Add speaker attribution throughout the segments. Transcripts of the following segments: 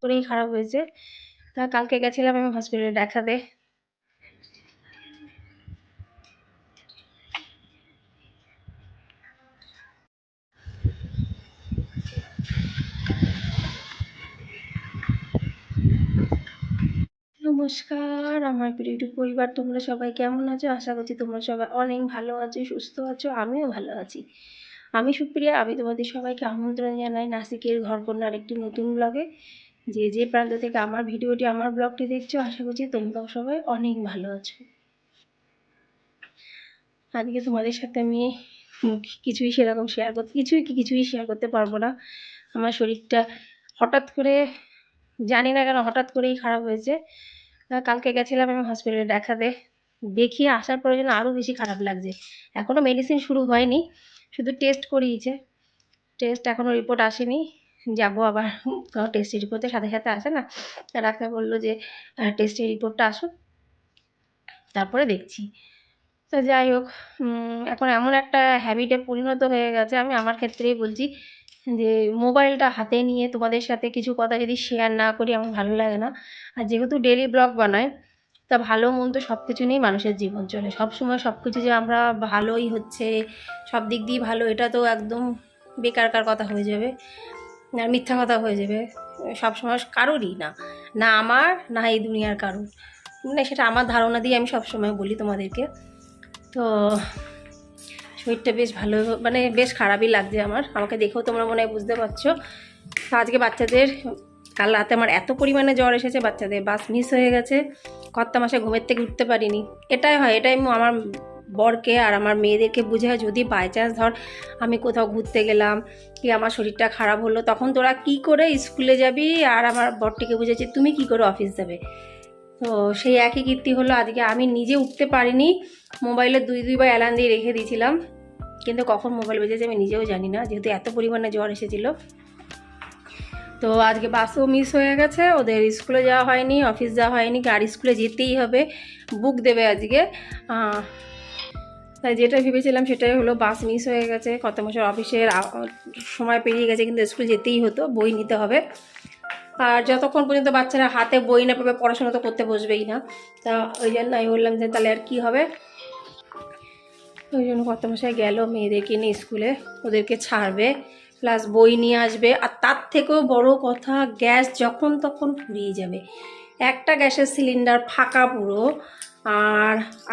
Speaker 1: করেই খারাপ হয়েছে। তা কালকে গেছিলাম আমি হসপিটালে দেখাতে। নমস্কার আমার প্রিয় ইউটিউব পরিবার, তোমরা সবাই কেমন আছো? আশা করছি তোমরা সবাই অনেক ভালো আছো, সুস্থ আছো, আমিও ভালো আছি। আমি সুপ্রিয়া, আমি তোমাদের সবাইকে আমন্ত্রণ জানাই নাসিকের ঘরকন্যার একটি নতুন ব্লগে। যে প্রান্ত থেকে আমার ভিডিওটি, আমার ব্লগটি দেখছো, আশা করছি তোমরাও সবাই অনেক ভালো আছো। আজকে তোমাদের সাথে আমি কিছুই শেয়ার করতে পারবো না। আমার শরীরটা হঠাৎ করে, জানি না কেন হঠাৎ করেই খারাপ হয়েছে। কালকে গেছিলাম আমি হসপিটালে দেখাতে। দেখিয়ে আসার পরে যেন আরও বেশি খারাপ লাগছে। এখনও মেডিসিন শুরু হয়নি, শুধু টেস্ট করিয়েছে। টেস্ট এখনও রিপোর্ট আসেনি, যাবো আবার। টেস্টের রিপোর্টের সাথে সাথে আসে না, ডাক্তার বললো যে টেস্টের রিপোর্টটা আসুক, তারপরে দেখছি। তো যাই হোক, এখন এমন একটা হ্যাবিটে পরিণত হয়ে গেছে, আমি আমার ক্ষেত্রেই বলছি, যে মোবাইলটা হাতে নিয়ে তোমাদের সাথে কিছু কথা যদি শেয়ার না করি আমার ভালো লাগে না। আর যেহেতু ডেলি ব্লগ বানাই, তা ভালো মন্দ সব কিছু নিয়েই মানুষের জীবন চলে। সবসময় সব কিছু যে আমরা ভালোই হচ্ছে, সব দিক দিয়ে ভালো, এটা তো একদম বেকারকার কথা হয়ে যাবে, আর মিথ্যা কথা হয়ে যাবে। সবসময় কারোরই না, না আমার, না এই দুনিয়ার কারোর। মানে সেটা আমার ধারণা দিয়ে আমি সবসময় বলি তোমাদেরকে। তো শরীরটা বেশ ভালো, মানে বেশ খারাপই লাগছে আমাকে দেখেও তোমরা মনে হয় বুঝতে পারছো। আজকে বাচ্চাদের, কাল রাতে আমার এত পরিমাণে জ্বর এসেছে, বাচ্চাদের বাস মিস হয়ে গেছে, কর্তা মাসে ঘুমের থেকে উঠতে পারিনি। এটাই হয়, এটাই আমার বরকে আর আমার মেয়েদেরকে বুঝায়, যদি বাই চান্স ধর আমি কোথাও ঘুরতে গেলাম কি আমার শরীরটা খারাপ হলো, তখন তোরা কি করে স্কুলে যাবি, আর আমার বরটিকে বুঝেছি তুমি কি করে অফিস যাবে। তো সেই একই কীর্তি হলো আজকে। আমি নিজে উঠতে পারিনি, মোবাইলে দুইবার অ্যালার্ম দিয়ে রেখে দিয়েছিলাম, কিন্তু কখন মোবাইল বেজেছে আমি নিজেও জানি না, যেহেতু এত পরিমাণে জ্বর এসেছিলো। তো আজকে বাসও মিস হয়ে গেছে, ওদের স্কুলে যাওয়া হয়নি, অফিস যাওয়া হয়নি, আর স্কুলে যেতেই হবে, বুক দেবে আজকে। তাই যেটা ভেবেছিলাম সেটাই হলো, বাস মিস হয়ে গেছে, কত মাসের অফিসের সময় পেরিয়ে গেছে, কিন্তু স্কুল যেতেই হতো, বই নিতে হবে। আর যতক্ষণ পর্যন্ত বাচ্চারা হাতে বই না পাবে পড়াশোনা তো করতে বসবেই না। তা ওই জন্য আমি বললাম যে তাহলে আর কি হবে, ওই জন্য কত মাসায় গেল মেয়েদেরকে নিয়ে স্কুলে, ওদেরকে ছাড়বে, প্লাস বই নিয়ে আসবে। আর তার থেকেও বড় কথা, গ্যাস যখন তখন ফুরিয়ে যাবে। একটা গ্যাসের সিলিন্ডার ফাঁকা পুরো,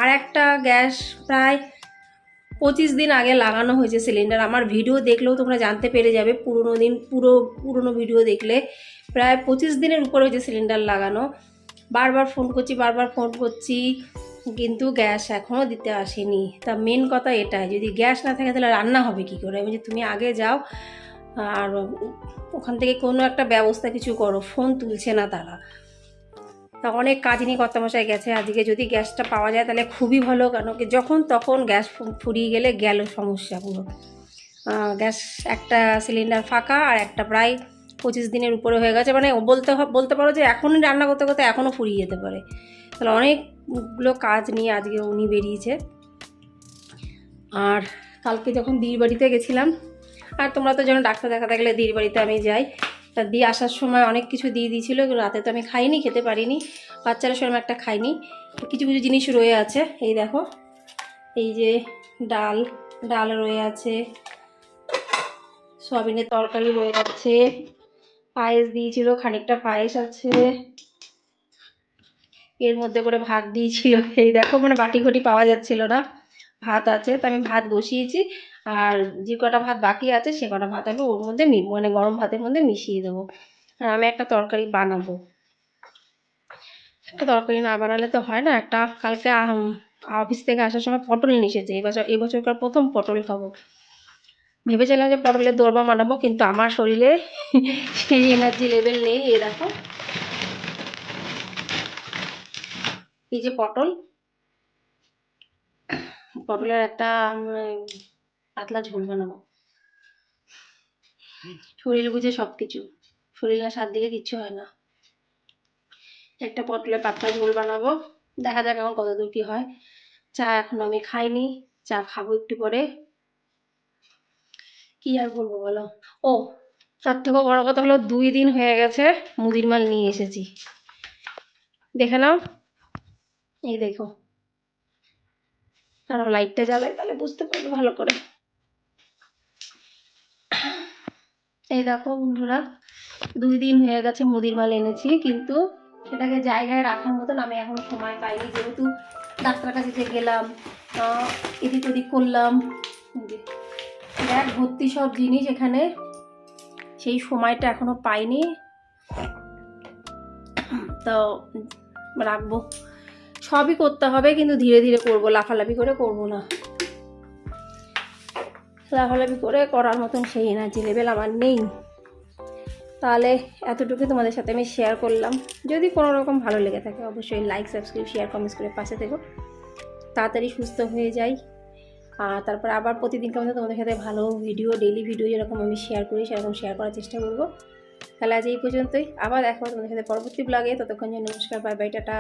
Speaker 1: আর একটা গ্যাস প্রায় 25 দিন আগে লাগানো হয়েছে সিলিন্ডার। আমার ভিডিও দেখলেও তোমরা জানতে পেরে যাবে, পুরনো ভিডিও দেখলে প্রায় 25 দিনের উপর হয়েছে সিলিন্ডার লাগানো। বারবার ফোন করছি, কিন্তু গ্যাস এখনও দিতে আসেনি। তা মেন কথা এটাই, যদি গ্যাস না থাকে তাহলে রান্না হবে কী করে। আমি যে তুমি আগে যাও আর ওখান থেকে কোনো একটা ব্যবস্থা কিছু করো, ফোন তুলছে না তারা। তা অনেক কাজ নিয়ে কর্তামশাই গেছে আজকে, যদি গ্যাসটা পাওয়া যায় তাহলে খুবই ভালো, কারণ কি যখন তখন গ্যাস ফুরিয়ে গেলে গেল সমস্যা পুরো। গ্যাস একটা সিলিন্ডার ফাঁকা, আর একটা প্রায় 25 দিনের উপরে হয়ে গেছে, মানে বলতে পারো যে এখনই রান্না করতে করতে এখনও ফুরিয়ে যেতে পারে। তাহলে অনেকগুলো কাজ নিয়ে আজকে উনি বেরিয়েছে। আর কালকে যখন দিদির বাড়িতে গেছিলাম, আর তোমরা তো যখন ডাক্তার দেখাতে গেলে দিদির বাড়িতে আমি যাই, তা দিয়ে আসার সময় অনেক কিছু দিয়ে দিয়েছিলো, রাতে তো আমি খাইনি, খেতে পারিনি, বাচ্চারা সেরকম একটা খাইনি। কিছু কিছু জিনিস রয়ে আছে, এই দেখো, এই যে ডাল রয়ে আছে, সয়াবিনের তরকারি রয়ে আছে, পায়েস দিয়েছিল, খানিকটা পায়েস আছে, এর মধ্যে করে ভাত দিয়েছিল, এই দেখো, মানে বাটি ঘটি পাওয়া যাচ্ছিল না, ভাত আছে। তো আমি ভাত বসিয়েছি, আর যে কটা ভাত বাকি আছে সে কটা ভাত আমি ওর মধ্যে মানে গরম ভাতের মধ্যে মিশিয়ে দেবো। আর আমি একটা তরকারি বানাবো, একটা তরকারি না বানালে তো হয় না। একটা কালকে অফিস থেকে আসার সময় পটল নিয়ে এসেছে, এবছরকার প্রথম পটল খাবো। ভেবেছিলাম যে পটলের দোরমা বানাবো, কিন্তু আমার শরীরে সেই এনার্জি লেভেল নেই। এ দেখো, এই যে পটলের একটা পাতলা ঝোল বানাবো। শরীর বুঝে সবকিছু, শরীর না সাত দিকে কিচ্ছু হয় না। একটা পটলের পাতলা ঝোল বানাবো, দেখা যাক এখন কতদূর কি হয়। চা এখন আমি খাইনি, চা খাবো একটু পরে। কি আর বলবো বলো। ও, তার থেকেও বড় কথা হলো 2 দিন হয়ে গেছে মুদির মাল নিয়ে এসেছি। দেখে নাও, এই দেখো। দাঁড়াও লাইটটা জ্বালাই, তাহলে বুঝতে পারবে ভালো করে। এই দেখো বন্ধুরা, 2 দিন হয়ে গেছে মুদির মাল এনেছি, কিন্তু সেটাকে জায়গায় রাখার মতন আমি এখনো সময় পাইনি। যেহেতু ডাক্তার কাছে যে গেলাম, এদিক ওদিক করলাম, ব্যাগ ভর্তি সব জিনিস এখানে, সেই সময়টা এখনো পাইনি। তো রাখবো, সবই করতে হবে, কিন্তু ধীরে ধীরে করবো, লাফালাফি করে করবো না। লাফালাফি করে করার মতন সেই এনার্জি লেভেল আমার নেই। তাহলে এতটুকু তোমাদের সাথে আমি শেয়ার করলাম। যদি কোনো রকম ভালো লেগে থাকে অবশ্যই লাইক, সাবস্ক্রাইব, শেয়ার, কমেন্টস করে পাশে থেকো। তাড়াতাড়ি সুস্থ হয়ে যাই, আর তারপর আবার প্রতিদিনকার মধ্যে তোমাদের সাথে ভালো ভিডিও, ডেইলি ভিডিও যেরকম আমি শেয়ার করি সেরকম শেয়ার করার চেষ্টা করবো। তাহলে আজ এই পর্যন্তই, আবার দেখা হবে তোমাদের সাথে পরবর্তী ব্লগে। ততক্ষণ জন্য নমস্কার, বাই বাই, টাটা।